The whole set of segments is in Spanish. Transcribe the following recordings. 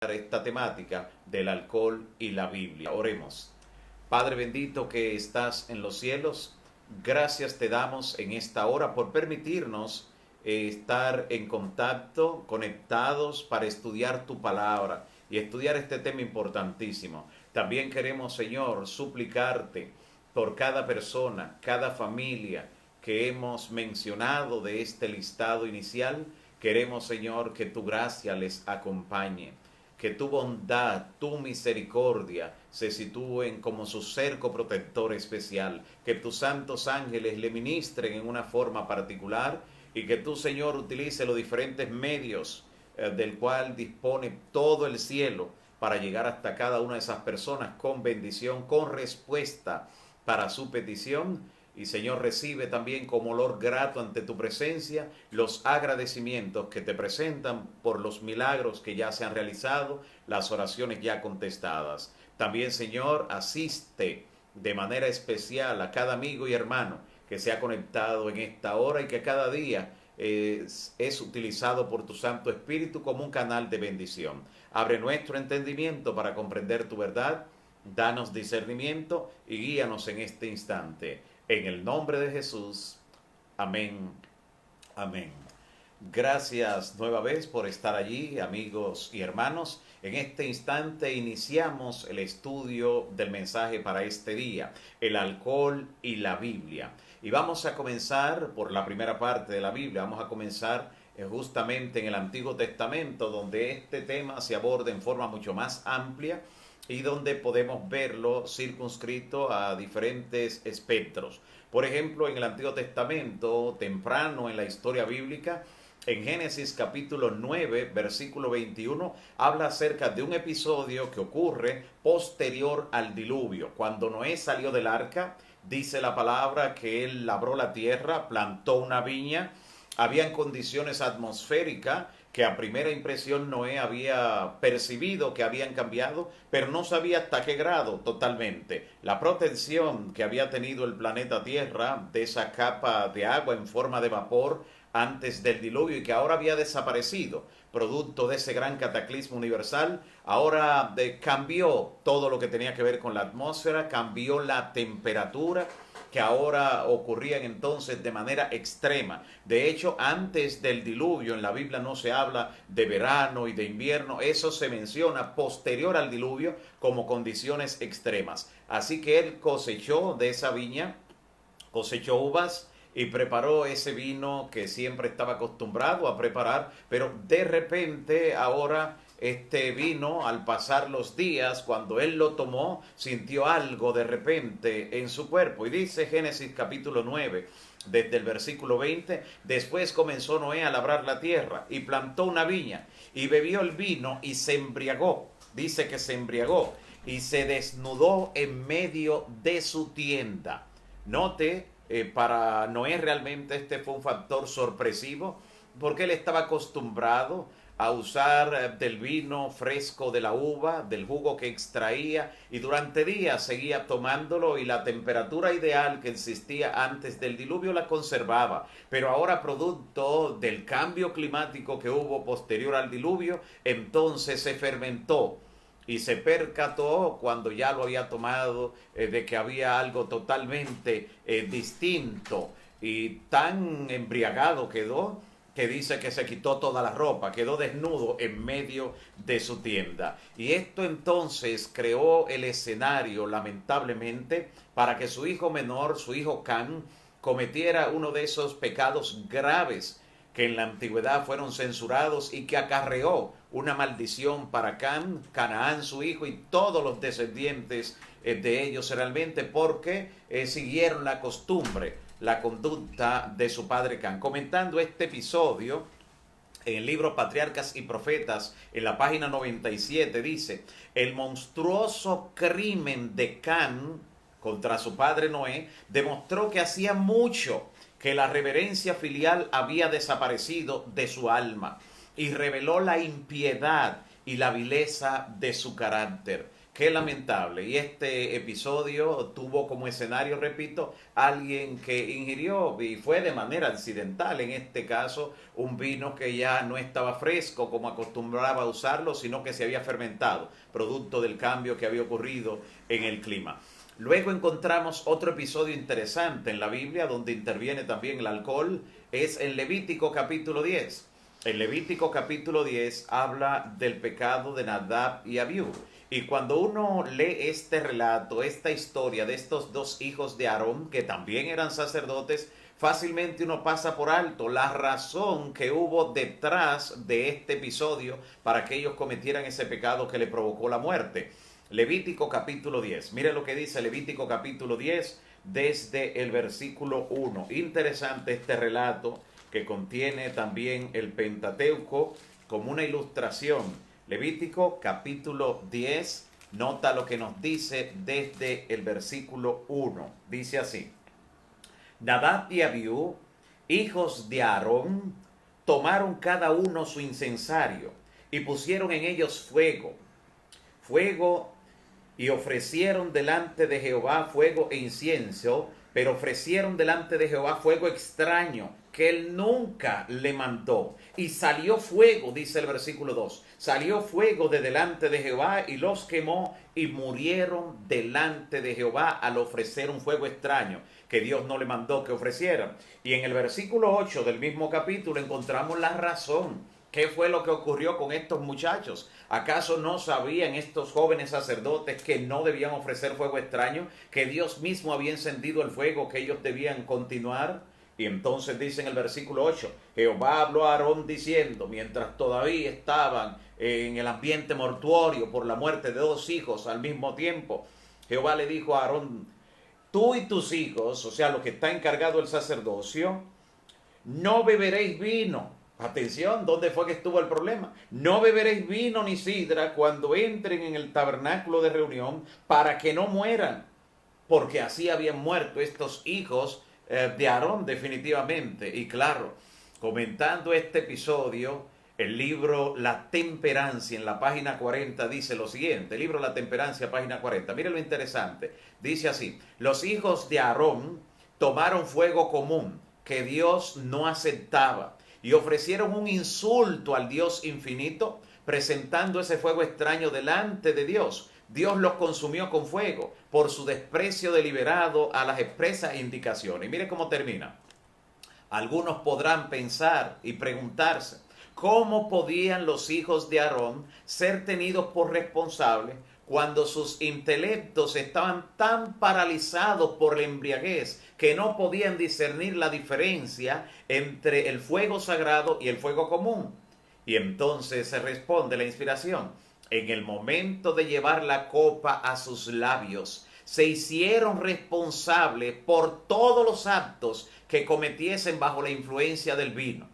esta temática del alcohol y la Biblia. Oremos. Padre bendito que estás en los cielos, gracias te damos en esta hora por permitirnos estar en contacto, conectados para estudiar tu palabra y estudiar este tema importantísimo. También queremos, Señor, suplicarte por cada persona, cada familia que hemos mencionado de este listado inicial. Queremos, Señor, que tu gracia les acompañe, que tu bondad, tu misericordia se sitúen como su cerco protector especial, que tus santos ángeles le ministren en una forma particular y que tú, Señor, utilice los diferentes medios del cual dispone todo el cielo para llegar hasta cada una de esas personas con bendición, con respuesta para su petición. Y Señor, recibe también como olor grato ante tu presencia los agradecimientos que te presentan por los milagros que ya se han realizado, las oraciones ya contestadas. También, Señor, asiste de manera especial a cada amigo y hermano que se ha conectado en esta hora y que cada día es utilizado por tu Santo Espíritu como un canal de bendición. Abre nuestro entendimiento para comprender tu verdad, danos discernimiento y guíanos en este instante. En el nombre de Jesús. Amén. Amén. Gracias nueva vez por estar allí, amigos y hermanos. En este instante iniciamos el estudio del mensaje para este día, el alcohol y la Biblia. Y vamos a comenzar por la primera parte de la Biblia. Vamos a comenzar justamente en el Antiguo Testamento, donde este tema se aborda en forma mucho más amplia y donde podemos verlo circunscrito a diferentes espectros. Por ejemplo, en el Antiguo Testamento, temprano en la historia bíblica, en Génesis capítulo 9, versículo 21, habla acerca de un episodio que ocurre posterior al diluvio. Cuando Noé salió del arca, dice la palabra que él labró la tierra, plantó una viña, habían condiciones atmosféricas que a primera impresión Noé había percibido que habían cambiado, pero no sabía hasta qué grado totalmente. La protección que había tenido el planeta Tierra de esa capa de agua en forma de vapor antes del diluvio y que ahora había desaparecido, producto de ese gran cataclismo universal, ahora cambió todo lo que tenía que ver con la atmósfera, cambió la temperatura, que ahora ocurrían entonces de manera extrema. De hecho, antes del diluvio en la Biblia no se habla de verano y de invierno, eso se menciona posterior al diluvio como condiciones extremas. Así que él cosechó de esa viña, cosechó uvas y preparó ese vino que siempre estaba acostumbrado a preparar, pero de repente ahora este vino, al pasar los días, cuando él lo tomó, sintió algo de repente en su cuerpo. Y dice Génesis capítulo 9, desde el versículo 20, después comenzó Noé a labrar la tierra y plantó una viña y bebió el vino y se embriagó. Dice que se embriagó y se desnudó en medio de su tienda. Note, para Noé realmente este fue un factor sorpresivo porque él estaba acostumbrado a usar del vino fresco de la uva, del jugo que extraía, y durante días seguía tomándolo y la temperatura ideal que existía antes del diluvio la conservaba. Pero ahora, producto del cambio climático que hubo posterior al diluvio, entonces se fermentó y se percató cuando ya lo había tomado de que había algo totalmente distinto, y tan embriagado quedó que dice que se quitó toda la ropa, quedó desnudo en medio de su tienda. Y esto entonces creó el escenario, lamentablemente, para que su hijo menor, su hijo Can, cometiera uno de esos pecados graves que en la antigüedad fueron censurados y que acarreó una maldición para Canaán su hijo y todos los descendientes de ellos realmente, porque siguieron la costumbre, la conducta de su padre Can. Comentando este episodio en el libro Patriarcas y Profetas, en la página 97, dice: el monstruoso crimen de Can contra su padre Noé demostró que hacía mucho que la reverencia filial había desaparecido de su alma y reveló la impiedad y la vileza de su carácter. Qué lamentable. Y este episodio tuvo como escenario, repito, alguien que ingirió, y fue de manera accidental en este caso, un vino que ya no estaba fresco como acostumbraba a usarlo, sino que se había fermentado, producto del cambio que había ocurrido en el clima. Luego encontramos otro episodio interesante en la Biblia donde interviene también el alcohol, es en Levítico capítulo 10. En Levítico capítulo 10 habla del pecado de Nadab y Abiú. Y cuando uno lee este relato, esta historia de estos dos hijos de Aarón, que también eran sacerdotes, fácilmente uno pasa por alto la razón que hubo detrás de este episodio para que ellos cometieran ese pecado que le provocó la muerte. Levítico capítulo 10. Mire lo que dice Levítico capítulo 10 desde el versículo 1. Interesante este relato que contiene también el Pentateuco como una ilustración. Levítico capítulo 10, nota lo que nos dice desde el versículo 1. Dice así: Nadab y Abiú, hijos de Aarón, tomaron cada uno su incensario y pusieron en ellos fuego, y ofrecieron delante de Jehová fuego e incienso, pero ofrecieron delante de Jehová fuego extraño, que él nunca le mandó. Y salió fuego, dice el versículo 2, salió fuego de delante de Jehová y los quemó y murieron delante de Jehová al ofrecer un fuego extraño que Dios no le mandó que ofrecieran. Y en el versículo 8 del mismo capítulo encontramos la razón. ¿Qué fue lo que ocurrió con estos muchachos? ¿Acaso no sabían estos jóvenes sacerdotes que no debían ofrecer fuego extraño? ¿Que Dios mismo había encendido el fuego que ellos debían continuar? Y entonces dice en el versículo 8, Jehová habló a Aarón diciendo, mientras todavía estaban en el ambiente mortuorio por la muerte de dos hijos al mismo tiempo, Jehová le dijo a Aarón, tú y tus hijos, o sea, los que está encargado el sacerdocio, no beberéis vino. Atención, ¿dónde fue que estuvo el problema? No beberéis vino ni sidra cuando entren en el tabernáculo de reunión para que no mueran, porque así habían muerto estos hijos de Aarón definitivamente. Y claro, comentando este episodio, el libro La Temperancia en la página 40 dice lo siguiente, el libro La Temperancia, página 40, mire lo interesante, dice así, los hijos de Aarón tomaron fuego común que Dios no aceptaba y ofrecieron un insulto al Dios infinito, presentando ese fuego extraño delante de Dios. Dios los consumió con fuego por su desprecio deliberado a las expresas indicaciones. Y mire cómo termina. Algunos podrán pensar y preguntarse, ¿cómo podían los hijos de Aarón ser tenidos por responsables cuando sus intelectos estaban tan paralizados por la embriaguez que no podían discernir la diferencia entre el fuego sagrado y el fuego común? Y entonces se responde la inspiración. En el momento de llevar la copa a sus labios, se hicieron responsables por todos los actos que cometiesen bajo la influencia del vino.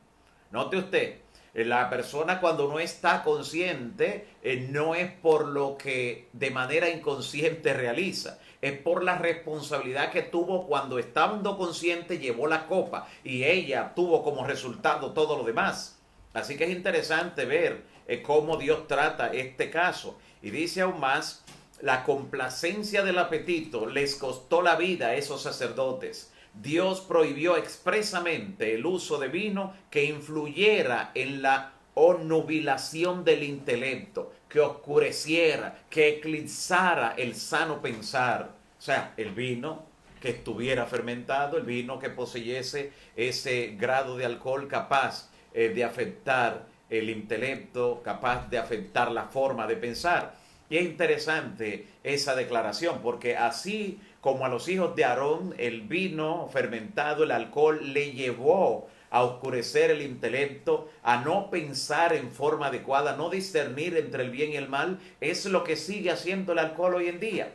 Note usted, la persona cuando no está consciente, no es por lo que de manera inconsciente realiza, es por la responsabilidad que tuvo cuando estando consciente llevó la copa y ella tuvo como resultado todo lo demás. Así que es interesante ver cómo Dios trata este caso. Y dice aún más, la complacencia del apetito les costó la vida a esos sacerdotes. Dios prohibió expresamente el uso de vino que influyera en la obnubilación del intelecto, que oscureciera, que eclipsara el sano pensar. O sea, el vino que estuviera fermentado, el vino que poseyese ese grado de alcohol capaz de afectar el intelecto, capaz de afectar la forma de pensar. Y es interesante esa declaración, porque así como a los hijos de Aarón, el vino fermentado, el alcohol, le llevó a oscurecer el intelecto, a no pensar en forma adecuada, no discernir entre el bien y el mal, es lo que sigue haciendo el alcohol hoy en día.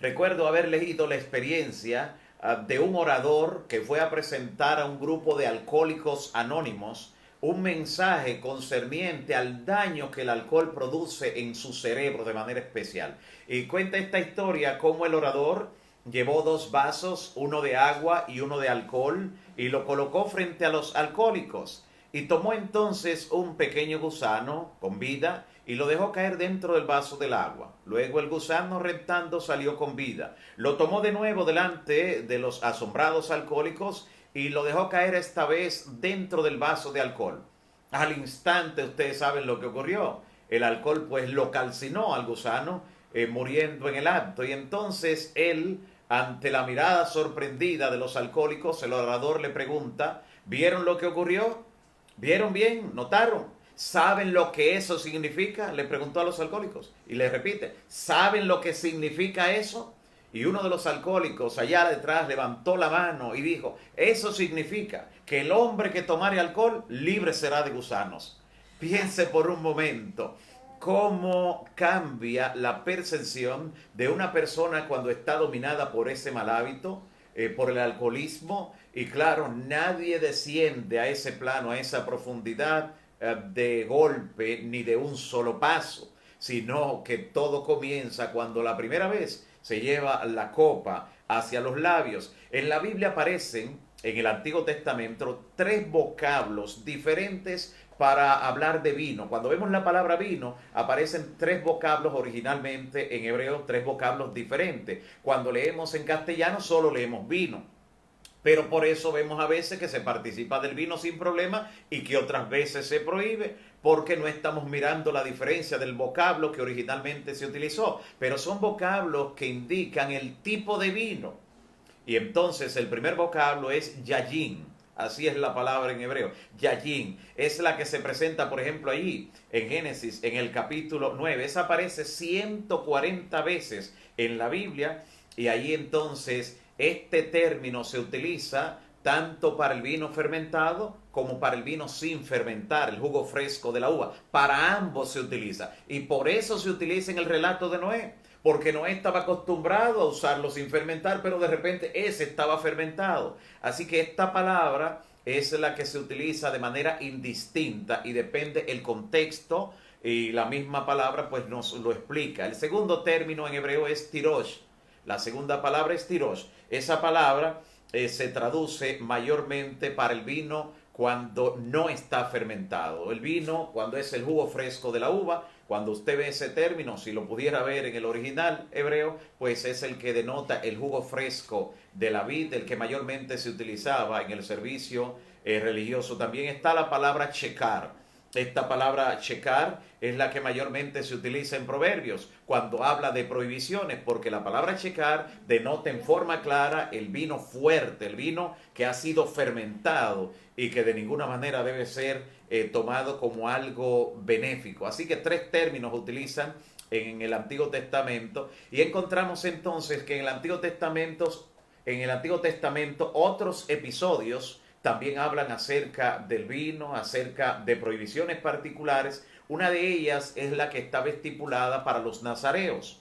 Recuerdo haber leído la experiencia de un orador que fue a presentar a un grupo de alcohólicos anónimos un mensaje concerniente al daño que el alcohol produce en su cerebro de manera especial. Y cuenta esta historia cómo el orador llevó dos vasos, uno de agua y uno de alcohol, y lo colocó frente a los alcohólicos. Y tomó entonces un pequeño gusano con vida y lo dejó caer dentro del vaso del agua. Luego el gusano rentando salió con vida. Lo tomó de nuevo delante de los asombrados alcohólicos y lo dejó caer esta vez dentro del vaso de alcohol. Al instante ustedes saben lo que ocurrió. El alcohol pues lo calcinó al gusano, muriendo en el acto. Y entonces él, ante la mirada sorprendida de los alcohólicos, el orador le pregunta: ¿vieron lo que ocurrió? ¿Vieron bien? ¿Notaron? ¿Saben lo que eso significa? Le preguntó a los alcohólicos. Y le repite: ¿saben lo que significa eso? Y uno de los alcohólicos allá detrás levantó la mano y dijo: eso significa que el hombre que tomare alcohol libre será de gusanos. Piense por un momento cómo cambia la percepción de una persona cuando está dominada por ese mal hábito, por el alcoholismo. Y claro, nadie desciende a ese plano, a esa profundidad de golpe ni de un solo paso, sino que todo comienza cuando la primera vez se lleva la copa hacia los labios. En la Biblia aparecen, en el Antiguo Testamento, 3 vocablos diferentes para hablar de vino. Cuando vemos la palabra vino, aparecen 3 vocablos originalmente en hebreo, 3 vocablos diferentes. Cuando leemos en castellano, solo leemos vino. Pero por eso vemos a veces que se participa del vino sin problema y que otras veces se prohíbe, porque no estamos mirando la diferencia del vocablo que originalmente se utilizó. Pero son vocablos que indican el tipo de vino. Y entonces el primer vocablo es yayin. Así es la palabra en hebreo. Yayin es la que se presenta, por ejemplo, allí en Génesis, en el capítulo 9. Esa aparece 140 veces en la Biblia, y ahí entonces este término se utiliza tanto para el vino fermentado como para el vino sin fermentar, el jugo fresco de la uva. Para ambos se utiliza. Y por eso se utiliza en el relato de Noé. Porque Noé estaba acostumbrado a usarlo sin fermentar, pero de repente ese estaba fermentado. Así que esta palabra es la que se utiliza de manera indistinta y depende el contexto, y la misma palabra pues nos lo explica. El segundo término en hebreo es tirosh. La segunda palabra es tirosh. Esa palabra se traduce mayormente para el vino cuando no está fermentado. El vino cuando es el jugo fresco de la uva. Cuando usted ve ese término, si lo pudiera ver en el original hebreo, pues es el que denota el jugo fresco de la vid, el que mayormente se utilizaba en el servicio religioso. También está la palabra checar. Esta palabra checar es la que mayormente se utiliza en Proverbios cuando habla de prohibiciones, porque la palabra checar denota en forma clara el vino fuerte, el vino que ha sido fermentado y que de ninguna manera debe ser tomado como algo benéfico. Así que 3 términos utilizan en el Antiguo Testamento, y encontramos entonces que en el Antiguo Testamento otros episodios también hablan acerca del vino, acerca de prohibiciones particulares. Una de ellas es la que estaba estipulada para los nazareos.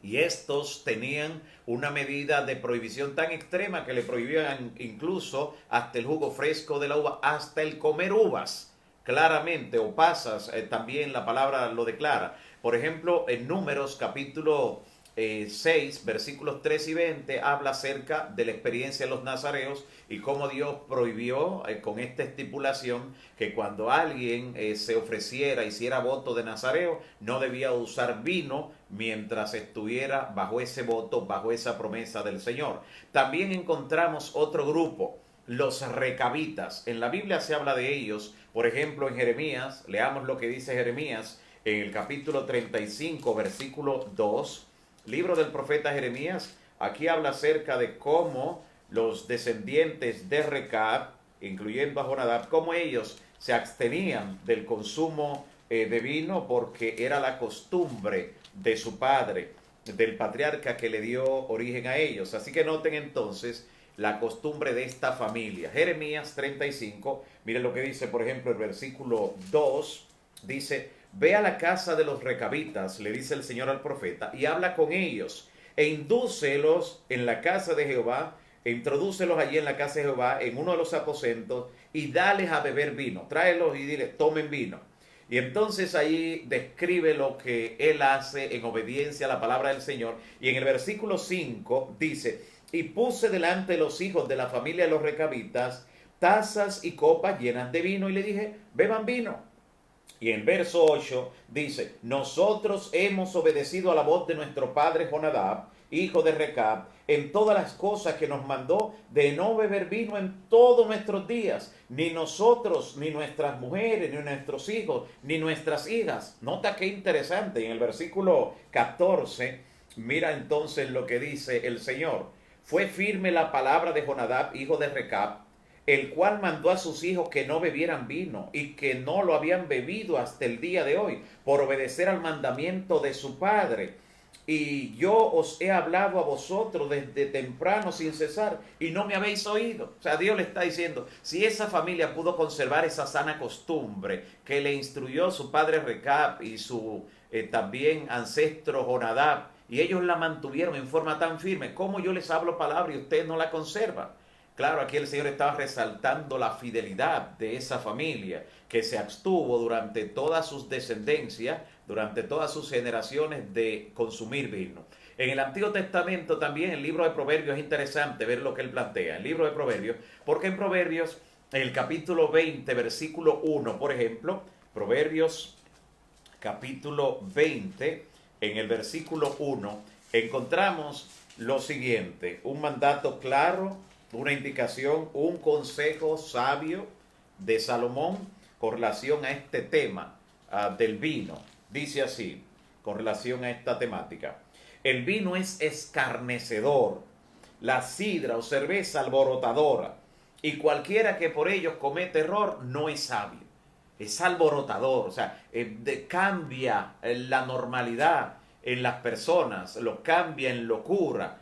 Y estos tenían una medida de prohibición tan extrema que le prohibían incluso hasta el jugo fresco de la uva, hasta el comer uvas, claramente, o pasas, también la palabra lo declara. Por ejemplo, en Números capítulo 6, versículos 3 y 20, habla acerca de la experiencia de los nazareos y cómo Dios prohibió con esta estipulación que cuando alguien se ofreciera, hiciera voto de nazareo, no debía usar vino mientras estuviera bajo ese voto, bajo esa promesa del Señor. También encontramos otro grupo, los recabitas. En la Biblia se habla de ellos, por ejemplo en Jeremías. Leamos lo que dice Jeremías en el capítulo 35, versículo 2. Libro del profeta Jeremías. Aquí habla acerca de cómo los descendientes de Recab, incluyendo a Jonadab, cómo ellos se abstenían del consumo de vino porque era la costumbre de su padre, del patriarca que le dio origen a ellos. Así que noten entonces la costumbre de esta familia. Jeremías 35, miren lo que dice, por ejemplo, el versículo 2, dice: ve a la casa de los recabitas, le dice el Señor al profeta, y habla con ellos, e indúcelos en la casa de Jehová, e introdúcelos allí en la casa de Jehová, en uno de los aposentos, y dales a beber vino. Tráelos y dile, tomen vino. Y entonces ahí describe lo que él hace en obediencia a la palabra del Señor. Y en el versículo 5 dice: y puse delante de los hijos de la familia de los recabitas tazas y copas llenas de vino, y le dije, beban vino. Y en verso 8 dice, nosotros hemos obedecido a la voz de nuestro padre Jonadab, hijo de Recab, en todas las cosas que nos mandó de no beber vino en todos nuestros días, ni nosotros, ni nuestras mujeres, ni nuestros hijos, ni nuestras hijas. Nota qué interesante, en el versículo 14, mira entonces lo que dice el Señor. Fue firme la palabra de Jonadab, hijo de Recab, el cual mandó a sus hijos que no bebieran vino y que no lo habían bebido hasta el día de hoy, por obedecer al mandamiento de su padre. Y yo os he hablado a vosotros desde temprano sin cesar y no me habéis oído. O sea, Dios le está diciendo, si esa familia pudo conservar esa sana costumbre que le instruyó su padre Recab y su también ancestro Jonadab, y ellos la mantuvieron en forma tan firme, ¿cómo yo les hablo palabra y ustedes no la conservan? Claro, aquí el Señor estaba resaltando la fidelidad de esa familia que se abstuvo durante todas sus descendencias, durante todas sus generaciones de consumir vino. En el Antiguo Testamento también, el libro de Proverbios, es interesante ver lo que él plantea. El libro de Proverbios, porque en Proverbios, en el capítulo 20, versículo 1, por ejemplo, Proverbios capítulo 20, en el versículo 1, encontramos lo siguiente, un mandato claro, una indicación, un consejo sabio de Salomón con relación a este tema del vino. Dice así, con relación a esta temática. El vino es escarnecedor, la sidra o cerveza alborotadora, y cualquiera que por ellos comete error no es sabio. Es alborotador, o sea, cambia la normalidad en las personas, lo cambia en locura.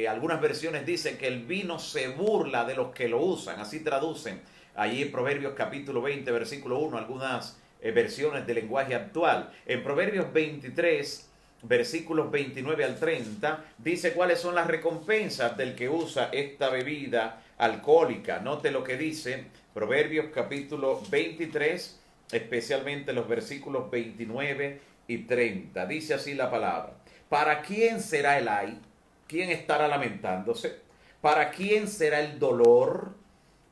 Algunas versiones dicen que el vino se burla de los que lo usan, así traducen allí en Proverbios capítulo 20, versículo 1, algunas versiones de lenguaje actual. En Proverbios 23, versículos 29 al 30, dice cuáles son las recompensas del que usa esta bebida alcohólica. Note lo que dice Proverbios capítulo 23, especialmente los versículos 29 y 30. Dice así la palabra. ¿Para quién será el ay? ¿Quién estará lamentándose? ¿Para quién será el dolor?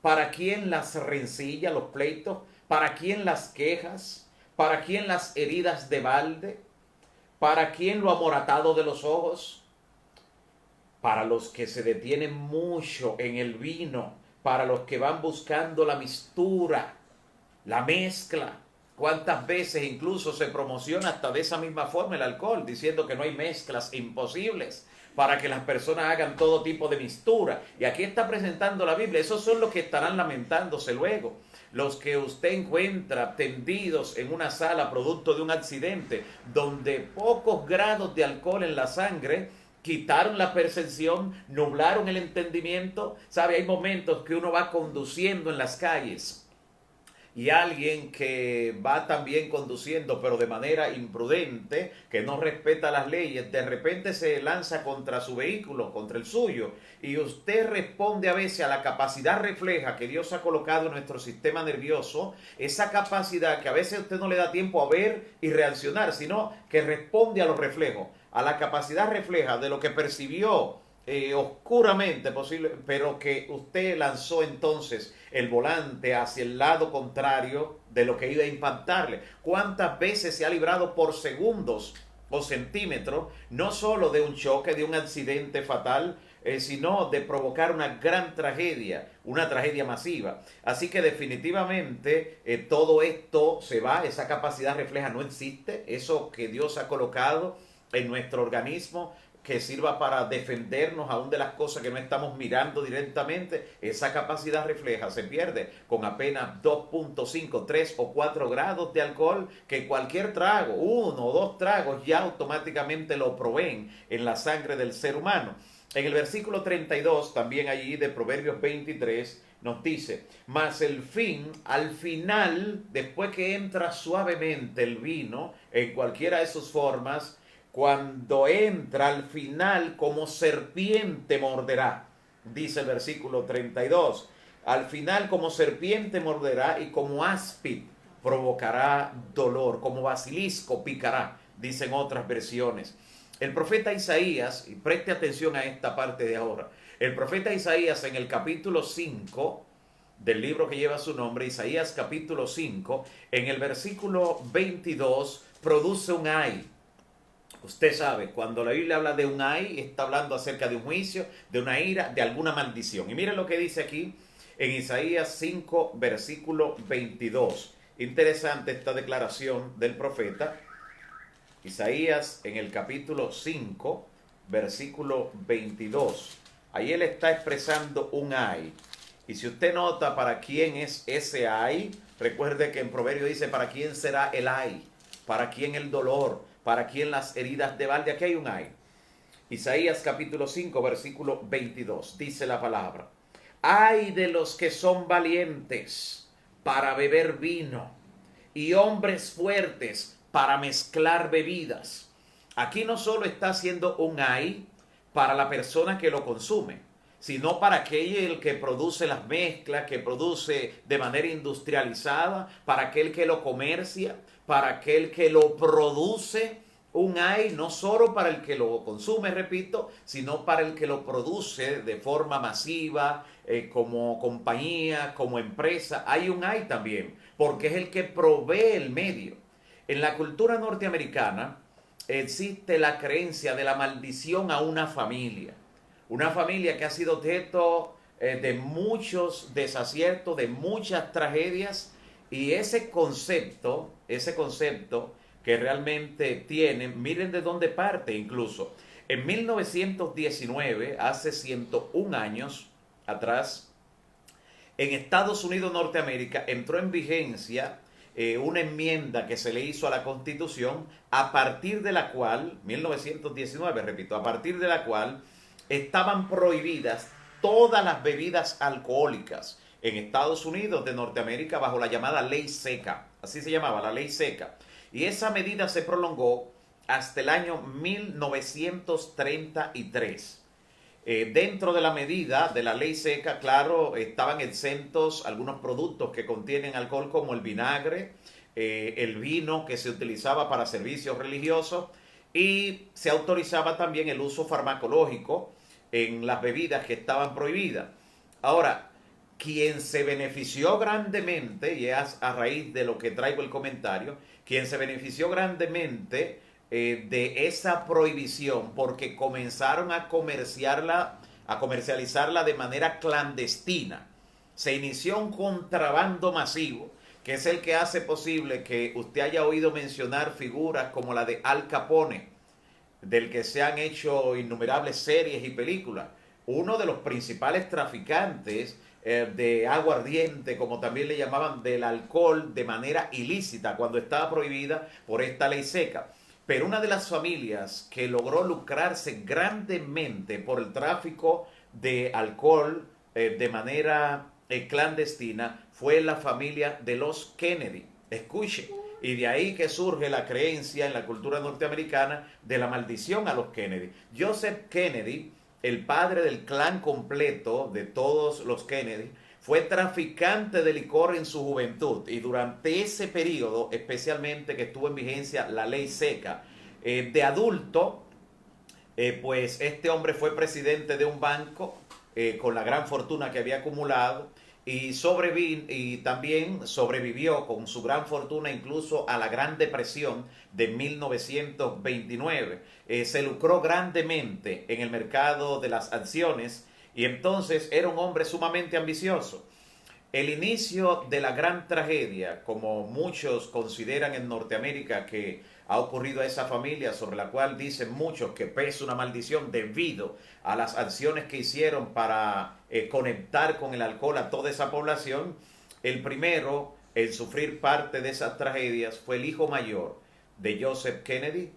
¿Para quién las rencillas, los pleitos? ¿Para quién las quejas? ¿Para quién las heridas de balde? ¿Para quién lo amoratado de los ojos? Para los que se detienen mucho en el vino, para los que van buscando la mistura, la mezcla. ¿Cuántas veces incluso se promociona hasta de esa misma forma el alcohol, diciendo que no hay mezclas imposibles para que las personas hagan todo tipo de mistura? Y aquí está presentando la Biblia, esos son los que estarán lamentándose luego. Los que usted encuentra tendidos en una sala producto de un accidente, donde pocos grados de alcohol en la sangre quitaron la percepción, nublaron el entendimiento. ¿Sabe? Hay momentos que uno va conduciendo en las calles y alguien que va también conduciendo pero de manera imprudente, que no respeta las leyes, de repente se lanza contra su vehículo, contra el suyo, y usted responde a veces a la capacidad refleja que Dios ha colocado en nuestro sistema nervioso, esa capacidad que a veces usted no le da tiempo a ver y reaccionar, sino que responde a los reflejos, a la capacidad refleja de lo que percibió oscuramente posible, pero que usted lanzó entonces el volante hacia el lado contrario de lo que iba a impactarle. ¿Cuántas veces se ha librado por segundos o centímetros, no solo de un choque, de un accidente fatal, sino de provocar una gran tragedia, una tragedia masiva? Así que definitivamente todo esto se va, esa capacidad refleja no existe, eso que Dios ha colocado en nuestro organismo, que sirva para defendernos aún de las cosas que no estamos mirando directamente, esa capacidad refleja se pierde con apenas 2.5, 3 o 4 grados de alcohol, que cualquier trago, 1 o 2 tragos, ya automáticamente lo proveen en la sangre del ser humano. En el versículo 32, también allí de Proverbios 23, nos dice, mas el fin, al final, después que entra suavemente el vino, en cualquiera de sus formas, cuando entra al final, como serpiente morderá, dice el versículo 32. Al final, como serpiente morderá y como áspid provocará dolor, como basilisco picará, dicen otras versiones. El profeta Isaías, y preste atención a esta parte de ahora, el profeta Isaías en el capítulo 5, del libro que lleva su nombre, Isaías capítulo 5, en el versículo 22, produce un ay. Usted sabe, cuando la Biblia habla de un ay, está hablando acerca de un juicio, de una ira, de alguna maldición. Y miren lo que dice aquí en Isaías 5, versículo 22. Interesante esta declaración del profeta. Isaías en el capítulo 5, versículo 22. Ahí él está expresando un ay. Y si usted nota para quién es ese ay, recuerde que en Proverbio dice para quién será el ay, para quién el dolor, para quién las heridas de balde. Aquí hay un ay. Isaías capítulo 5, versículo 22. Dice la palabra: ay de los que son valientes para beber vino y hombres fuertes para mezclar bebidas. Aquí no solo está haciendo un ay para la persona que lo consume, sino para aquel que produce las mezclas, que produce de manera industrializada, para aquel que lo comercia, para aquel que lo produce. Un ay no solo para el que lo consume, repito, sino para el que lo produce de forma masiva, como compañía, como empresa. Hay un ay también, porque es el que provee el medio. En la cultura norteamericana existe la creencia de la maldición a una familia que ha sido objeto de muchos desaciertos, de muchas tragedias, y ese concepto que realmente tienen, miren de dónde parte incluso. En 1919, hace 101 años atrás, en Estados Unidos, Norteamérica, entró en vigencia una enmienda que se le hizo a la Constitución, a partir de la cual, 1919, repito, a partir de la cual estaban prohibidas todas las bebidas alcohólicas en Estados Unidos de Norteamérica bajo la llamada Ley Seca. Así se llamaba, la Ley Seca. Y esa medida se prolongó hasta el año 1933. Dentro de la medida de la ley seca, claro, estaban exentos algunos productos que contienen alcohol como el vinagre, el vino que se utilizaba para servicios religiosos, y se autorizaba también el uso farmacológico en las bebidas que estaban prohibidas. Ahora, quien se benefició grandemente, y es a raíz de lo que traigo el comentario, quien se benefició grandemente de esa prohibición, porque comenzaron a comercializarla de manera clandestina. Se inició un contrabando masivo, que es el que hace posible que usted haya oído mencionar figuras como la de Al Capone, del que se han hecho innumerables series y películas. Uno de los principales traficantes de aguardiente, como también le llamaban, del alcohol de manera ilícita, cuando estaba prohibida por esta ley seca. Pero una de las familias que logró lucrarse grandemente por el tráfico de alcohol de manera clandestina fue la familia de los Kennedy. Escuche, y de ahí que surge la creencia en la cultura norteamericana de la maldición a los Kennedy. Joseph Kennedy, el padre del clan completo de todos los Kennedy, fue traficante de licor en su juventud, y durante ese periodo, especialmente que estuvo en vigencia la ley seca, de adulto, pues este hombre fue presidente de un banco con la gran fortuna que había acumulado, y también sobrevivió con su gran fortuna incluso a la Gran Depresión de 1929. Se lucró grandemente en el mercado de las acciones, y entonces era un hombre sumamente ambicioso. El inicio de la gran tragedia, como muchos consideran en Norteamérica que ha ocurrido a esa familia, sobre la cual dicen muchos que pesa una maldición debido a las acciones que hicieron para conectar con el alcohol a toda esa población. El primero en sufrir parte de esas tragedias fue el hijo mayor de Joseph Kennedy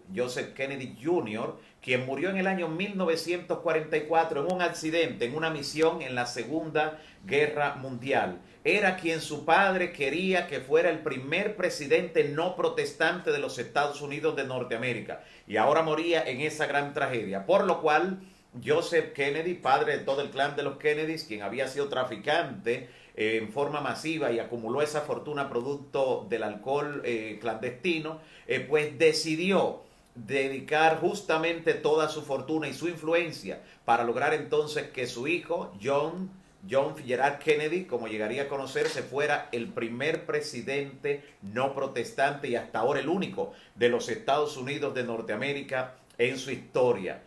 Jr., quien murió en el año 1944 en un accidente, en una misión en la Segunda Guerra Mundial. Era quien su padre quería que fuera el primer presidente no protestante de los Estados Unidos de Norteamérica, y ahora moría en esa gran tragedia, por lo cual Joseph Kennedy, padre de todo el clan de los Kennedys, quien había sido traficante en forma masiva y acumuló esa fortuna producto del alcohol clandestino, pues decidió dedicar justamente toda su fortuna y su influencia para lograr entonces que su hijo, John John Fitzgerald Kennedy, como llegaría a conocerse, fuera el primer presidente no protestante y hasta ahora el único de los Estados Unidos de Norteamérica en su historia.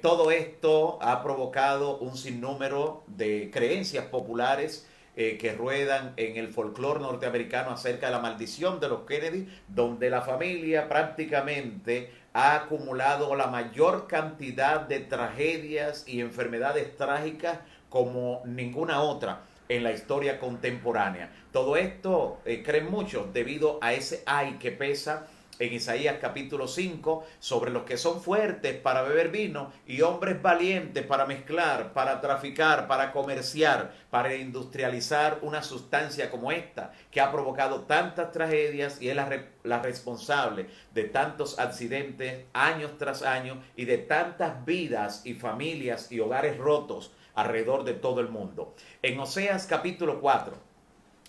Todo esto ha provocado un sinnúmero de creencias populares que ruedan en el folclore norteamericano acerca de la maldición de los Kennedy, donde la familia prácticamente ha acumulado la mayor cantidad de tragedias y enfermedades trágicas como ninguna otra en la historia contemporánea. Todo esto, creen muchos, debido a ese ay que pesa en Isaías capítulo 5 sobre los que son fuertes para beber vino y hombres valientes para mezclar, para traficar, para comerciar, para industrializar una sustancia como esta que ha provocado tantas tragedias y es la responsable de tantos accidentes años tras año y de tantas vidas y familias y hogares rotos alrededor de todo el mundo. En Oseas capítulo 4,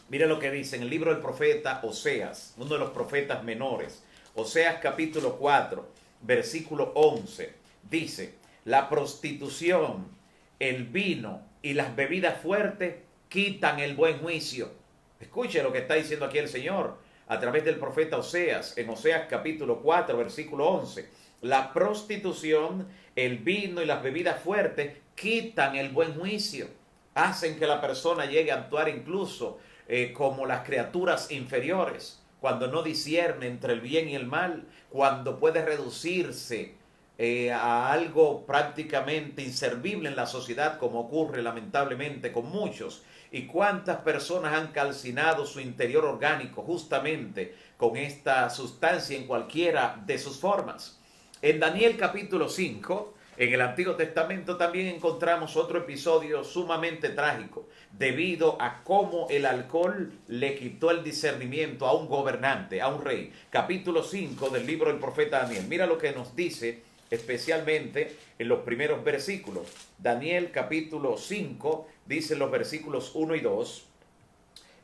mire lo que dice en el libro del profeta Oseas, uno de los profetas menores. Oseas capítulo 4, versículo 11, dice: la prostitución, el vino y las bebidas fuertes quitan el buen juicio. Escuche lo que está diciendo aquí el Señor a través del profeta Oseas, en Oseas capítulo 4, versículo 11. La prostitución, el vino y las bebidas fuertes quitan el buen juicio, hacen que la persona llegue a actuar incluso como las criaturas inferiores, cuando no discierne entre el bien y el mal, cuando puede reducirse a algo prácticamente inservible en la sociedad, como ocurre lamentablemente con muchos. Y cuántas personas han calcinado su interior orgánico justamente con esta sustancia en cualquiera de sus formas. En Daniel capítulo 5, en el Antiguo Testamento, también encontramos otro episodio sumamente trágico, debido a cómo el alcohol le quitó el discernimiento a un gobernante, a un rey. Capítulo 5 del libro del profeta Daniel. Mira lo que nos dice especialmente en los primeros versículos. Daniel capítulo 5 dice en los versículos 1 y 2: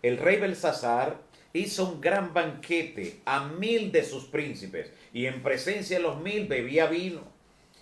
el rey Belsasar hizo un gran banquete a 1000 de sus príncipes, y en presencia de los 1000 bebía vino.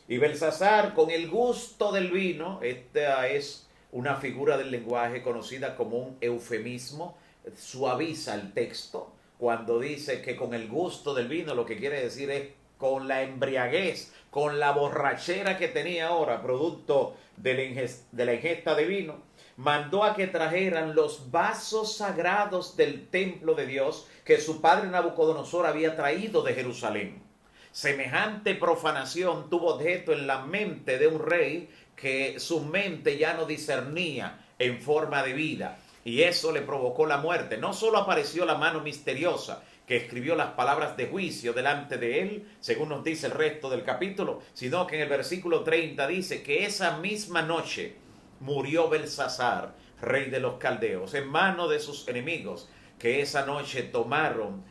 Y Belsasar, con el gusto del vino, esta es una figura del lenguaje conocida como un eufemismo, suaviza el texto cuando dice que con el gusto del vino, lo que quiere decir es con la embriaguez, con la borrachera que tenía ahora, producto de la ingesta de vino, mandó a que trajeran los vasos sagrados del templo de Dios que su padre Nabucodonosor había traído de Jerusalén. Semejante profanación tuvo objeto en la mente de un rey que su mente ya no discernía en forma de vida, y eso le provocó la muerte. No solo apareció la mano misteriosa que escribió las palabras de juicio delante de él, según nos dice el resto del capítulo, sino que en el versículo 30 dice que esa misma noche murió Belsasar, rey de los caldeos, en manos de sus enemigos, que esa noche tomaron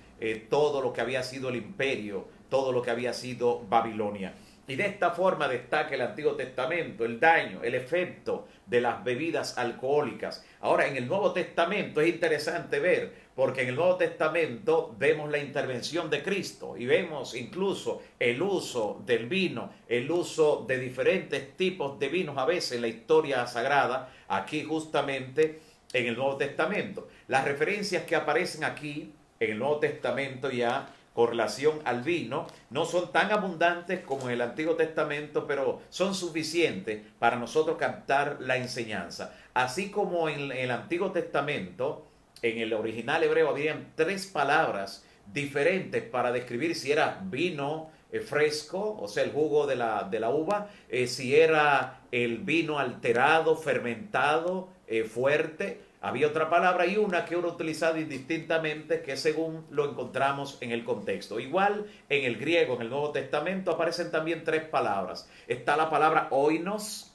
todo lo que había sido el imperio, todo lo que había sido Babilonia. Y de esta forma destaca el Antiguo Testamento el daño, el efecto de las bebidas alcohólicas. Ahora, en el Nuevo Testamento es interesante ver, porque en el Nuevo Testamento vemos la intervención de Cristo y vemos incluso el uso del vino, el uso de diferentes tipos de vinos a veces en la historia sagrada, aquí justamente en el Nuevo Testamento. Las referencias que aparecen aquí en el Nuevo Testamento ya con relación al vino no son tan abundantes como en el Antiguo Testamento, pero son suficientes para nosotros captar la enseñanza. Así como en el Antiguo Testamento, en el original hebreo habían 3 palabras diferentes para describir si era vino fresco, o sea, el jugo de la uva, si era el vino alterado, fermentado, fuerte. Había otra palabra y una que era utilizada indistintamente, que según lo encontramos en el contexto. Igual en el griego, en el Nuevo Testamento, aparecen también 3 palabras. Está la palabra oinos,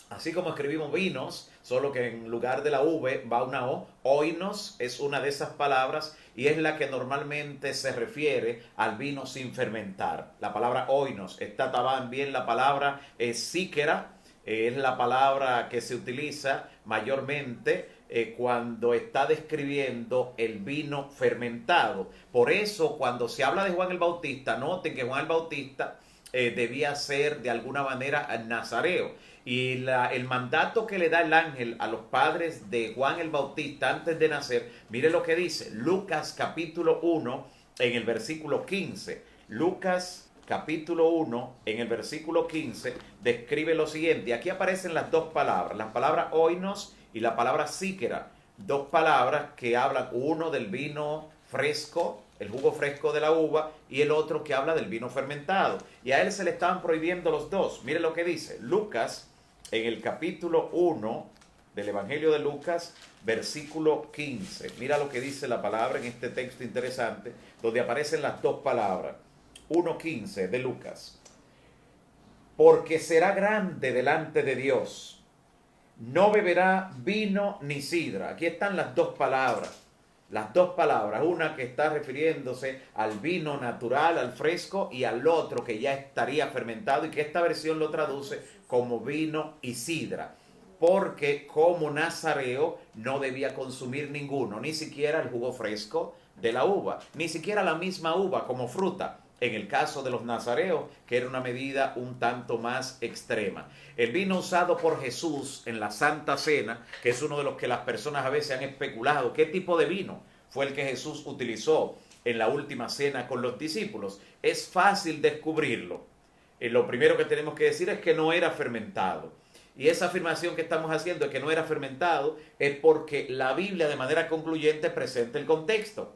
así como escribimos vinos, solo que en lugar de la V va una O. Oinos es una de esas palabras y es la que normalmente se refiere al vino sin fermentar. La palabra oinos. Está también la palabra síquera, es la palabra que se utiliza mayormente cuando está describiendo el vino fermentado. Por eso, cuando se habla de Juan el Bautista, noten que Juan el Bautista debía ser de alguna manera nazareo. Y el mandato que le da el ángel a los padres de Juan el Bautista antes de nacer, mire lo que dice Lucas capítulo 1 en el versículo 15. Lucas capítulo 1 en el versículo 15 describe lo siguiente. Aquí aparecen las dos palabras, la palabra oinos y la palabra síquera. Dos palabras que hablan, uno del vino fresco, el jugo fresco de la uva, y el otro que habla del vino fermentado. Y a él se le estaban prohibiendo los dos. Mire lo que dice Lucas en el capítulo 1 del Evangelio de Lucas, versículo 15. Mira lo que dice la palabra en este texto interesante, donde aparecen las dos palabras. 1:15 de Lucas. Porque será grande delante de Dios. No beberá vino ni sidra. Aquí están las dos palabras. Las dos palabras, una que está refiriéndose al vino natural, al fresco, y al otro que ya estaría fermentado y que esta versión lo traduce como vino y sidra. Porque como nazareo no debía consumir ninguno, ni siquiera el jugo fresco de la uva, ni siquiera la misma uva como fruta. En el caso de los nazareos, que era una medida un tanto más extrema. El vino usado por Jesús en la Santa Cena, que es uno de los que las personas a veces han especulado, ¿qué tipo de vino fue el que Jesús utilizó en la última cena con los discípulos? Es fácil descubrirlo. Lo primero que tenemos que decir es que no era fermentado. Y esa afirmación que estamos haciendo de que no era fermentado es porque la Biblia de manera concluyente presenta el contexto.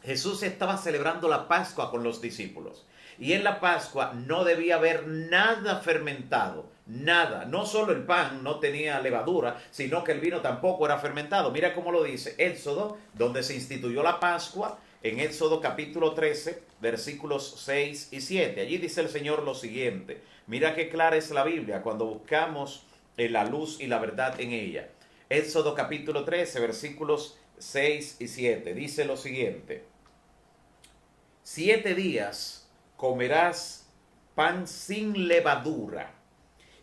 Jesús estaba celebrando la Pascua con los discípulos. Y en la Pascua no debía haber nada fermentado. Nada. No solo el pan no tenía levadura, sino que el vino tampoco era fermentado. Mira cómo lo dice Éxodo, donde se instituyó la Pascua, en Éxodo capítulo 13, versículos 6 y 7. Allí dice el Señor lo siguiente. Mira qué clara es la Biblia cuando buscamos la luz y la verdad en ella. Éxodo capítulo 13, versículos 6 y 7. Dice lo siguiente. 7 días comerás pan sin levadura,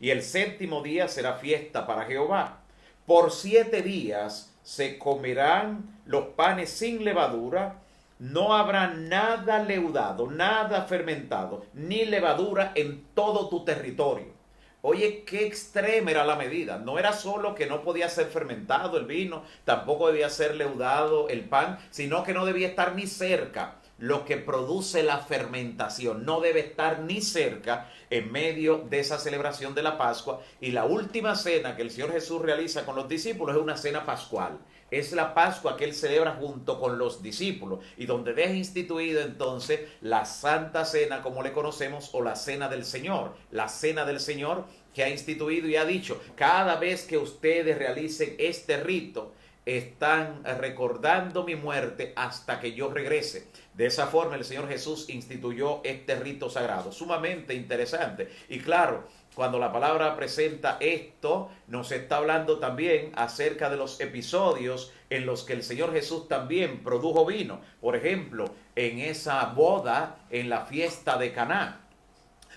y el séptimo día será fiesta para Jehová. Por 7 días se comerán los panes sin levadura, no habrá nada leudado, nada fermentado, ni levadura en todo tu territorio. Oye, qué extrema era la medida. No era solo que no podía ser fermentado el vino, tampoco debía ser leudado el pan, sino que no debía estar ni cerca lo que produce la fermentación. No debe estar ni cerca en medio de esa celebración de la Pascua. Y la última cena que el Señor Jesús realiza con los discípulos es una cena pascual. Es la Pascua que Él celebra junto con los discípulos y donde deja instituido entonces la Santa Cena como le conocemos, o la Cena del Señor. La Cena del Señor que ha instituido y ha dicho: cada vez que ustedes realicen este rito, están recordando mi muerte hasta que yo regrese. De esa forma el Señor Jesús instituyó este rito sagrado, sumamente interesante. Y claro, cuando la palabra presenta esto, nos está hablando también acerca de los episodios en los que el Señor Jesús también produjo vino. Por ejemplo, en esa boda, en la fiesta de Caná,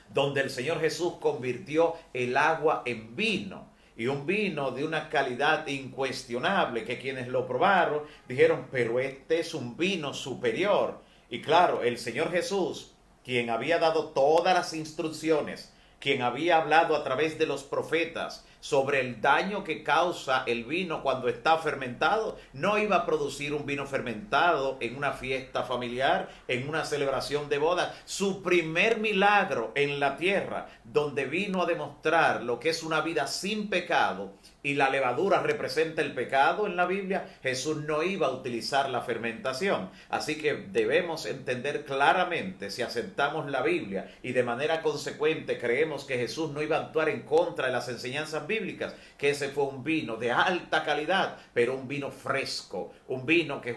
donde el Señor Jesús convirtió el agua en vino. Y un vino de una calidad incuestionable, que quienes lo probaron dijeron: pero este es un vino superior. Y claro, el Señor Jesús, quien había dado todas las instrucciones, quien había hablado a través de los profetas sobre el daño que causa el vino cuando está fermentado, no iba a producir un vino fermentado en una fiesta familiar, en una celebración de bodas. Su primer milagro en la tierra, donde vino a demostrar lo que es una vida sin pecado, y la levadura representa el pecado en la Biblia, Jesús no iba a utilizar la fermentación. Así que debemos entender claramente, si aceptamos la Biblia y de manera consecuente creemos que Jesús no iba a actuar en contra de las enseñanzas bíblicas, que ese fue un vino de alta calidad, pero un vino fresco, un vino que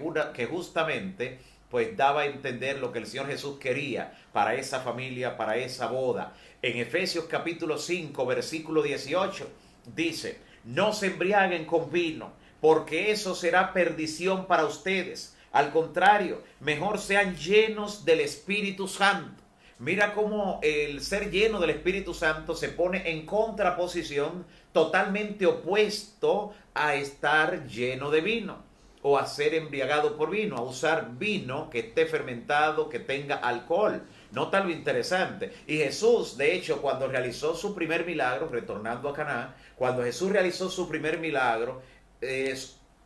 justamente pues daba a entender lo que el Señor Jesús quería para esa familia, para esa boda. En Efesios capítulo 5, versículo 18, dice: no se embriaguen con vino, porque eso será perdición para ustedes. Al contrario, mejor sean llenos del Espíritu Santo. Mira cómo el ser lleno del Espíritu Santo se pone en contraposición, totalmente opuesto a estar lleno de vino, o a ser embriagado por vino, a usar vino que esté fermentado, que tenga alcohol. Nota lo interesante. Y Jesús, de hecho, cuando realizó su primer milagro, retornando a Caná, cuando Jesús realizó su primer milagro,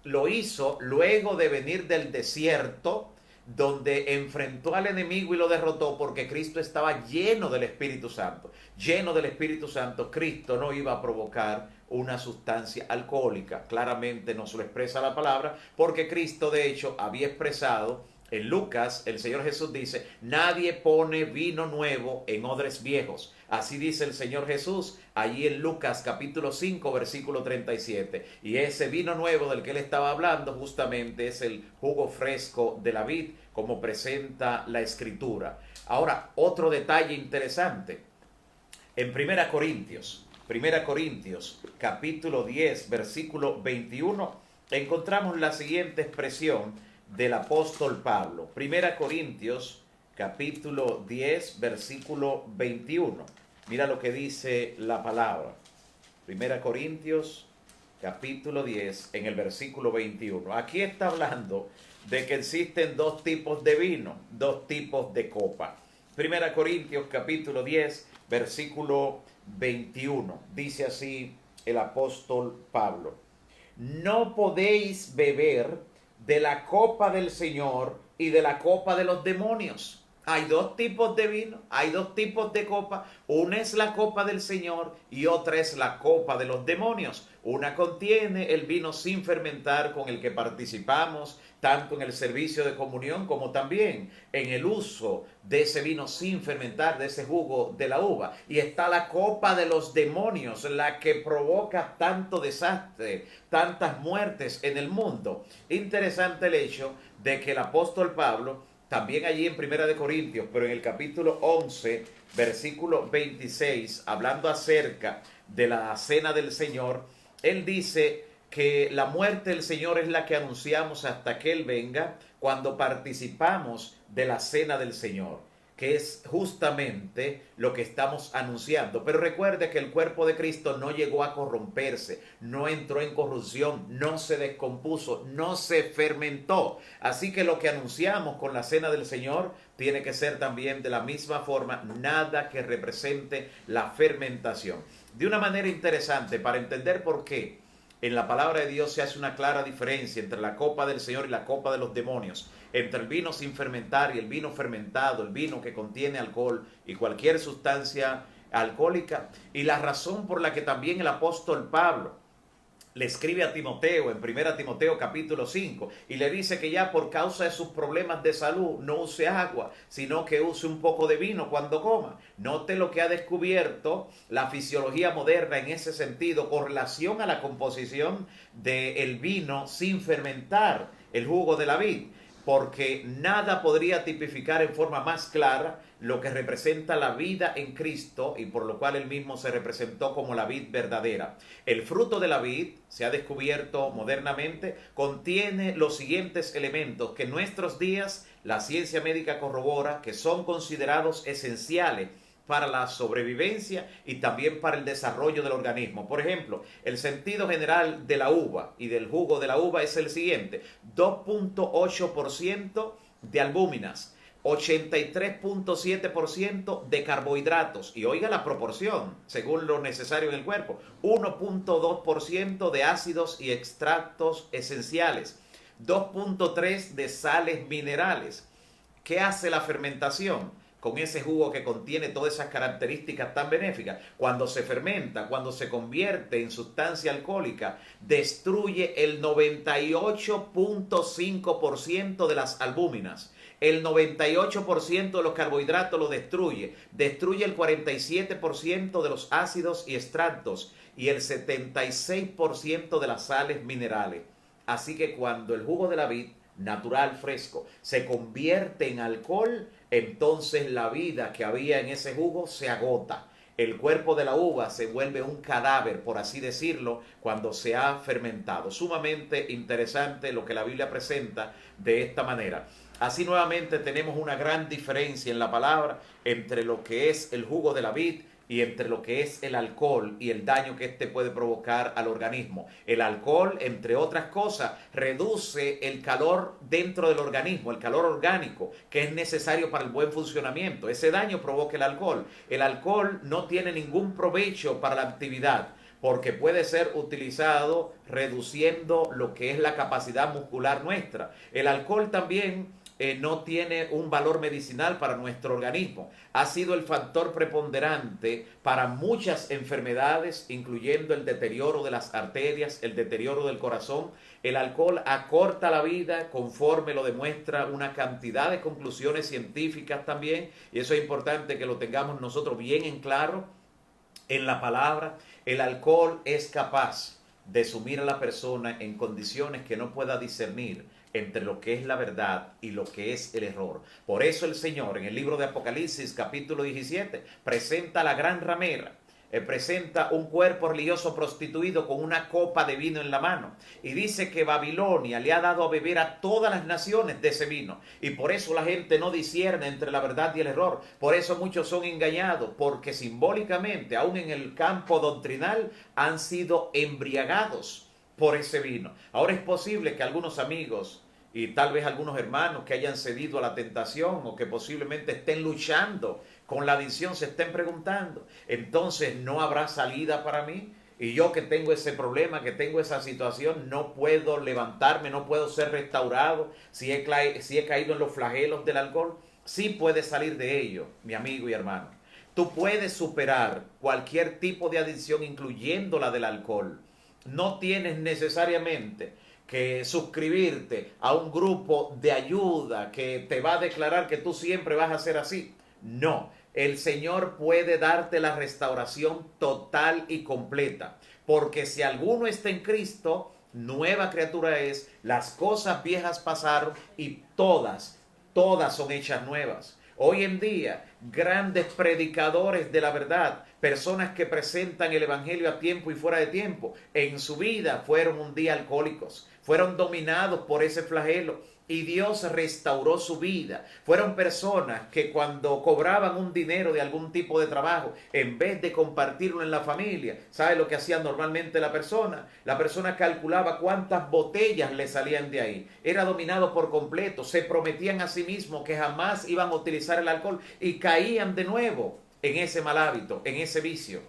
lo hizo luego de venir del desierto, donde enfrentó al enemigo y lo derrotó, porque Cristo estaba lleno del Espíritu Santo. Lleno del Espíritu Santo, Cristo no iba a provocar una sustancia alcohólica. Claramente nos lo expresa la palabra, porque Cristo de hecho había expresado en Lucas, el Señor Jesús dice: nadie pone vino nuevo en odres viejos. Así dice el Señor Jesús allí en Lucas capítulo 5 versículo 37. Y ese vino nuevo del que él estaba hablando justamente es el jugo fresco de la vid, como presenta la Escritura. Ahora, otro detalle interesante. En Primera Corintios capítulo 10 versículo 21 encontramos la siguiente expresión del apóstol Pablo. Primera Corintios capítulo 10 versículo 21. Mira lo que dice la palabra. Primera Corintios capítulo 10 en el versículo 21. Aquí está hablando de que existen dos tipos de vino, dos tipos de copa. Primera Corintios capítulo 10 versículo 21. Dice así el apóstol Pablo: no podéis beber de la copa del Señor y de la copa de los demonios. Hay dos tipos de vino, hay dos tipos de copa. Una es la copa del Señor y otra es la copa de los demonios. Una contiene el vino sin fermentar con el que participamos, tanto en el servicio de comunión como también en el uso de ese vino sin fermentar, de ese jugo de la uva. Y está la copa de los demonios, la que provoca tanto desastre, tantas muertes en el mundo. Interesante el hecho de que el apóstol Pablo, también allí en Primera de Corintios, pero en el capítulo 11, versículo 26, hablando acerca de la cena del Señor, él dice que la muerte del Señor es la que anunciamos hasta que Él venga, cuando participamos de la cena del Señor, que es justamente lo que estamos anunciando. Pero recuerde que el cuerpo de Cristo no llegó a corromperse, no entró en corrupción, no se descompuso, no se fermentó. Así que lo que anunciamos con la cena del Señor tiene que ser también de la misma forma, nada que represente la fermentación. De una manera interesante, para entender por qué en la palabra de Dios se hace una clara diferencia entre la copa del Señor y la copa de los demonios, entre el vino sin fermentar y el vino fermentado, el vino que contiene alcohol y cualquier sustancia alcohólica, y la razón por la que también el apóstol Pablo le escribe a Timoteo en 1 Timoteo capítulo 5 y le dice que ya por causa de sus problemas de salud no use agua, sino que use un poco de vino cuando coma. Note lo que ha descubierto la fisiología moderna en ese sentido con relación a la composición del vino sin fermentar, el jugo de la vid, porque nada podría tipificar en forma más clara lo que representa la vida en Cristo, y por lo cual él mismo se representó como la vid verdadera. El fruto de la vid, se ha descubierto modernamente, contiene los siguientes elementos que en nuestros días la ciencia médica corrobora que son considerados esenciales para la sobrevivencia y también para el desarrollo del organismo. Por ejemplo, el sentido general de la uva y del jugo de la uva es el siguiente: 2.8% de albúminas, 83.7% de carbohidratos, y oiga la proporción según lo necesario en el cuerpo, 1.2% de ácidos y extractos esenciales, 2.3% de sales minerales. ¿Qué hace la fermentación con ese jugo que contiene todas esas características tan benéficas? Cuando se fermenta, cuando se convierte en sustancia alcohólica, destruye el 98.5% de las albúminas. El 98% de los carbohidratos lo destruye. Destruye el 47% de los ácidos y extractos y el 76% de las sales minerales. Así que cuando el jugo de la vid natural, fresco, se convierte en alcohol, entonces la vida que había en ese jugo se agota. El cuerpo de la uva se vuelve un cadáver, por así decirlo, cuando se ha fermentado. Sumamente interesante lo que la Biblia presenta de esta manera. Así nuevamente tenemos una gran diferencia en la palabra entre lo que es el jugo de la vid y entre lo que es el alcohol y el daño que éste puede provocar al organismo. El alcohol, entre otras cosas, reduce el calor dentro del organismo, el calor orgánico, que es necesario para el buen funcionamiento. Ese daño provoca el alcohol. El alcohol no tiene ningún provecho para la actividad, porque puede ser utilizado reduciendo lo que es la capacidad muscular nuestra. El alcohol también no tiene un valor medicinal para nuestro organismo. Ha sido el factor preponderante para muchas enfermedades, incluyendo el deterioro de las arterias, el deterioro del corazón. El alcohol acorta la vida conforme lo demuestra una cantidad de conclusiones científicas también, y eso es importante que lo tengamos nosotros bien en claro en la palabra. El alcohol es capaz de sumir a la persona en condiciones que no pueda discernir entre lo que es la verdad y lo que es el error. Por eso el Señor en el libro de Apocalipsis capítulo 17 presenta la gran ramera, presenta un cuerpo religioso prostituido con una copa de vino en la mano, y dice que Babilonia le ha dado a beber a todas las naciones de ese vino, y por eso la gente no discierne entre la verdad y el error. Por eso muchos son engañados, porque simbólicamente, aún en el campo doctrinal, han sido embriagados por ese vino. Ahora es posible que algunos amigos y tal vez algunos hermanos que hayan cedido a la tentación o que posiblemente estén luchando con la adicción se estén preguntando, entonces ¿no habrá salida para mí? Y yo que tengo ese problema, que tengo esa situación, no puedo levantarme, no puedo ser restaurado si he caído en los flagelos del alcohol. Sí puedes salir de ello, mi amigo y hermano. Tú puedes superar cualquier tipo de adicción, incluyendo la del alcohol. No tienes necesariamente que suscribirte a un grupo de ayuda que te va a declarar que tú siempre vas a ser así. No, el Señor puede darte la restauración total y completa, porque si alguno está en Cristo, nueva criatura es, las cosas viejas pasaron y todas son hechas nuevas. Hoy en día, grandes predicadores de la verdad, personas que presentan el evangelio a tiempo y fuera de tiempo, en su vida fueron un día alcohólicos, fueron dominados por ese flagelo y Dios restauró su vida. Fueron personas que cuando cobraban un dinero de algún tipo de trabajo, en vez de compartirlo en la familia, ¿sabe lo que hacía normalmente la persona? La persona calculaba cuántas botellas le salían de ahí. Era dominado por completo. Se prometían a sí mismos que jamás iban a utilizar el alcohol y caían de nuevo en ese mal hábito, en ese vicio.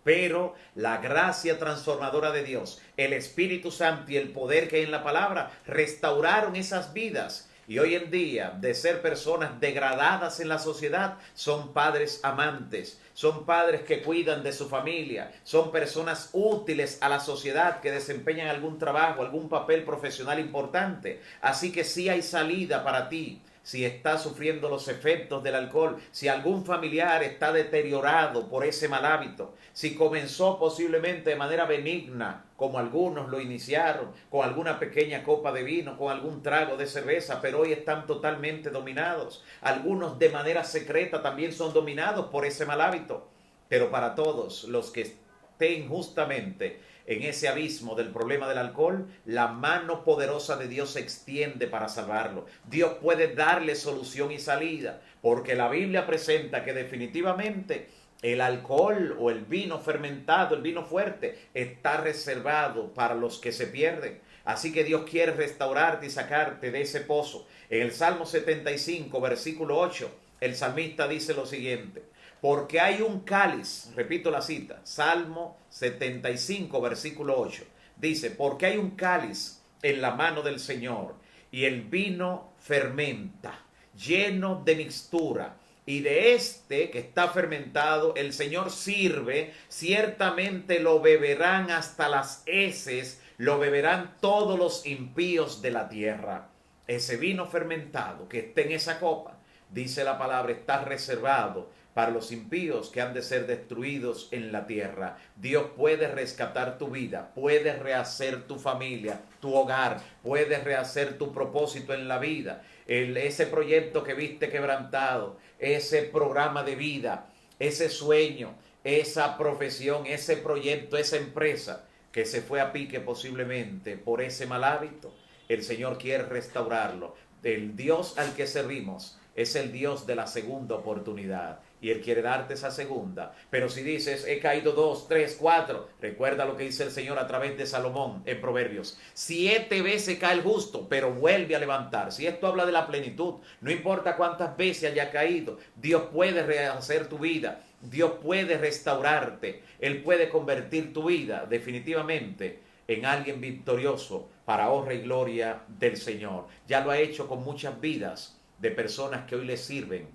Pero la gracia transformadora de Dios, el Espíritu Santo y el poder que hay en la palabra restauraron esas vidas. Y hoy en día, de ser personas degradadas en la sociedad, son padres amantes, son padres que cuidan de su familia, son personas útiles a la sociedad que desempeñan algún trabajo, algún papel profesional importante. Así que sí hay salida para ti. Si estás sufriendo los efectos del alcohol, si algún familiar está deteriorado por ese mal hábito, si comenzó posiblemente de manera benigna, como algunos lo iniciaron, con alguna pequeña copa de vino, con algún trago de cerveza, pero hoy están totalmente dominados. Algunos de manera secreta también son dominados por ese mal hábito. Pero para todos los que estén justamente en ese abismo del problema del alcohol, la mano poderosa de Dios se extiende para salvarlo. Dios puede darle solución y salida, porque la Biblia presenta que definitivamente el alcohol o el vino fermentado, el vino fuerte, está reservado para los que se pierden. Así que Dios quiere restaurarte y sacarte de ese pozo. En el Salmo 75, versículo 8, el salmista dice lo siguiente: porque hay un cáliz, repito la cita, Salmo 75, versículo 8, dice, porque hay un cáliz en la mano del Señor, y el vino fermenta, lleno de mixtura, y de este que está fermentado, el Señor sirve, ciertamente lo beberán hasta las heces, lo beberán todos los impíos de la tierra. Ese vino fermentado que está en esa copa, dice la palabra, está reservado para los impíos que han de ser destruidos en la tierra. Dios puede rescatar tu vida, puede rehacer tu familia, tu hogar, puede rehacer tu propósito en la vida. Ese proyecto que viste quebrantado, ese programa de vida, ese sueño, esa profesión, ese proyecto, esa empresa que se fue a pique posiblemente por ese mal hábito, el Señor quiere restaurarlo. El Dios al que servimos es el Dios de la segunda oportunidad. y Él quiere darte esa segunda. Pero si dices, he caído 2, 3, 4, recuerda lo que dice el Señor a través de Salomón en Proverbios. 7 veces cae el justo, pero vuelve a levantar. Si esto habla de la plenitud, no importa cuántas veces haya caído, Dios puede rehacer tu vida. Dios puede restaurarte. Él puede convertir tu vida definitivamente en alguien victorioso para honra y gloria del Señor. Ya lo ha hecho con muchas vidas de personas que hoy le sirven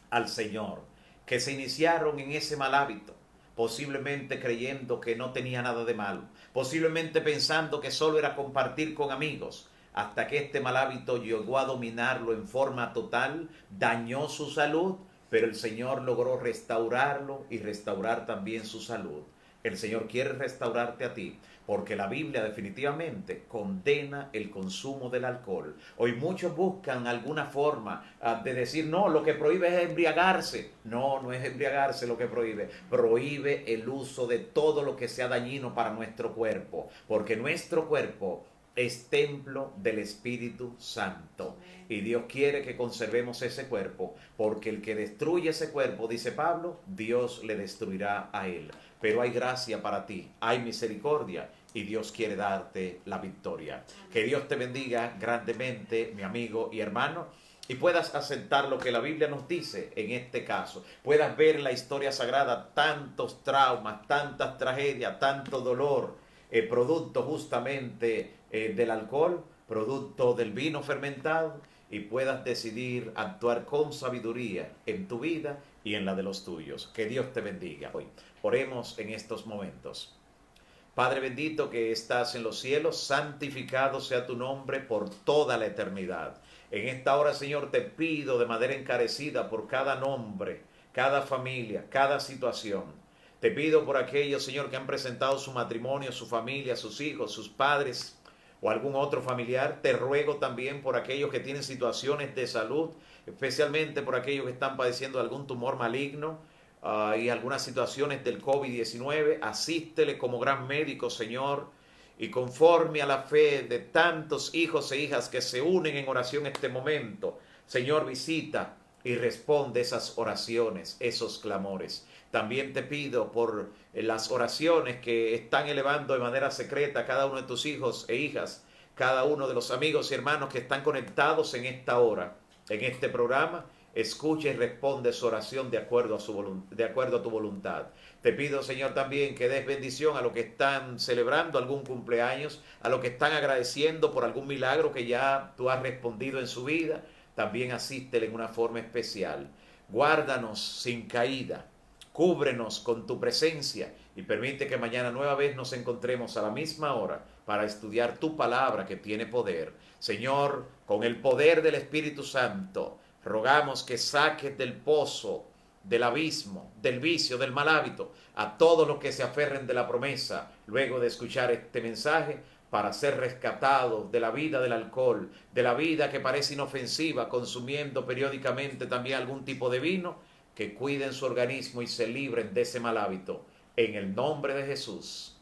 al Señor, que se iniciaron en ese mal hábito, posiblemente creyendo que no tenía nada de malo, posiblemente pensando que solo era compartir con amigos, hasta que este mal hábito llegó a dominarlo en forma total, dañó su salud, pero el Señor logró restaurarlo y restaurar también su salud. El Señor quiere restaurarte a ti, porque la Biblia definitivamente condena el consumo del alcohol. Hoy muchos buscan alguna forma de decir, no, lo que prohíbe es embriagarse. No, no es embriagarse lo que prohíbe. Prohíbe el uso de todo lo que sea dañino para nuestro cuerpo, porque nuestro cuerpo es templo del Espíritu Santo. Y Dios quiere que conservemos ese cuerpo, porque el que destruye ese cuerpo, dice Pablo, Dios le destruirá a él. Pero hay gracia para ti, hay misericordia y Dios quiere darte la victoria. Que Dios te bendiga grandemente, mi amigo y hermano, y puedas aceptar lo que la Biblia nos dice en este caso. Puedas ver en la historia sagrada tantos traumas, tantas tragedias, tanto dolor, producto justamente del alcohol, producto del vino fermentado, y puedas decidir actuar con sabiduría en tu vida y en la de los tuyos. Que Dios te bendiga hoy. Oremos en estos momentos. Padre bendito que estás en los cielos, santificado sea tu nombre por toda la eternidad. En esta hora, Señor, te pido de manera encarecida por cada nombre, cada familia, cada situación. Te pido por aquellos, Señor, que han presentado su matrimonio, su familia, sus hijos, sus padres o algún otro familiar. Te ruego también por aquellos que tienen situaciones de salud, especialmente por aquellos que están padeciendo algún tumor maligno y algunas situaciones del COVID-19. Asístele como gran médico, Señor, y conforme a la fe de tantos hijos e hijas que se unen en oración en este momento, Señor, visita y responde esas oraciones, esos clamores. También te pido por las oraciones que están elevando de manera secreta cada uno de tus hijos e hijas, cada uno de los amigos y hermanos que están conectados en esta hora, en este programa. Escucha y responde su oración de acuerdo a tu voluntad. Te pido, Señor, también que des bendición a los que están celebrando algún cumpleaños, a los que están agradeciendo por algún milagro que ya tú has respondido en su vida. También asístele en una forma especial. Guárdanos sin caída. Cúbrenos con tu presencia y permite que mañana nueva vez nos encontremos a la misma hora para estudiar tu palabra que tiene poder. Señor, con el poder del Espíritu Santo, rogamos que saques del pozo, del abismo, del vicio, del mal hábito, a todos los que se aferren de la promesa luego de escuchar este mensaje, para ser rescatados de la vida del alcohol, de la vida que parece inofensiva, consumiendo periódicamente también algún tipo de vino, que cuiden su organismo y se libren de ese mal hábito. En el nombre de Jesús.